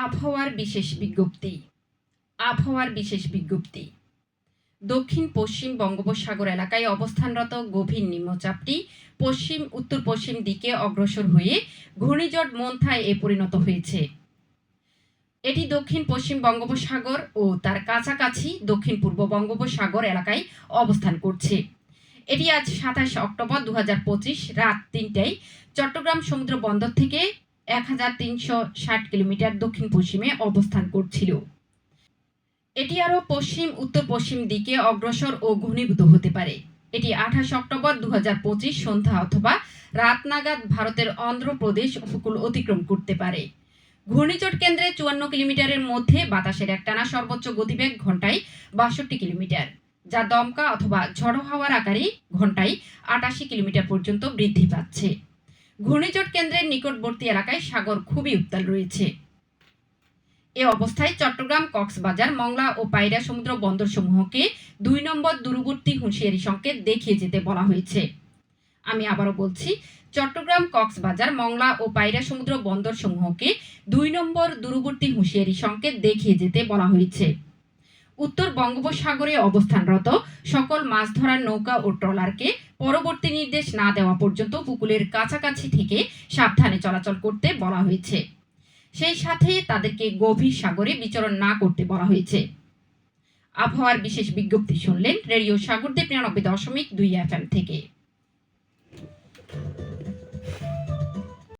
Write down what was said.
আবহাওয়ার বিশেষ বিজ্ঞপ্তি। আবহাওয়ার বিশেষ বিজ্ঞপ্তি। দক্ষিণ পশ্চিম বঙ্গোপসাগর এলাকায় অবস্থানরত গভীর নিম্নচাপটি উত্তর পশ্চিম দিকে অগ্রসর হয়ে ঘূর্ণিঝড় মোন্থায় পরিণত হয়েছে। এটি দক্ষিণ পশ্চিম বঙ্গোপসাগর ও তার কাছাকাছি দক্ষিণ পূর্ব বঙ্গোপসাগর এলাকায় অবস্থান করছে। এটি আজ ২৭ অক্টোবর ২০২৫ রাত ৩টায় চট্টগ্রাম সমুদ্র বন্দর থেকে ১৩৬০ কিলোমিটার দক্ষিণ পশ্চিমে অবস্থান করছিল। এটি আরও উত্তর পশ্চিম দিকে অগ্রসর ও ঘনীভূত হতে পারে। এটি ২৮ অক্টোবর ২০২৫ সন্ধ্যা অথবা রাত নাগাদ ভারতের অন্ধ্রপ্রদেশ উপকূল অতিক্রম করতে পারে। ঘূর্ণিঝড় কেন্দ্রে ৫৪ কিলোমিটারের মধ্যে বাতাসের একটানা সর্বোচ্চ গতিবেগ ঘন্টায় ৬২ কিলোমিটার, যা দমকা অথবা ঝড়ো হাওয়ার আকারে ঘন্টায় ৮৮ কিলোমিটার পর্যন্ত বৃদ্ধি পাচ্ছে। ঘূর্ণিঝড় কেন্দ্রের নিকটবর্তী এলাকায় সাগর খুবই উত্তাল রয়েছে। এ অবস্থায় চট্টগ্রাম, কক্সবাজার, মংলা ও পায়রা সমুদ্র বন্দরসমূহকে ২ নম্বর দূরবর্তী হুঁশিয়ারি সংকেত দেখিয়ে যেতে বলা হয়েছে। আমি আবারও বলছি, চট্টগ্রাম, কক্সবাজার, মংলা ও পায়রা সমুদ্র বন্দরসমূহকে ২ নম্বর দূরবর্তী হুঁশিয়ারি সংকেত দেখিয়ে যেতে বলা হয়েছে। উত্তর বঙ্গোপসাগরে অবস্থানরত সকল মাছ ধরার নৌকা ও ট্রলারকে পরবর্তী নির্দেশ না দেওয়া পর্যন্ত উপকূলের কাছাকাছি থেকে সাবধানে চলাচল করতে বলা হয়েছে। সেই সাথে তাদেরকে গভীর সাগরে বিচরণ না করতে বলা হয়েছে। আবহাওয়ার বিশেষ বিজ্ঞপ্তি শুনলেন রেডিও সাগরদ্বীপ ৯৯.২ FM থেকে।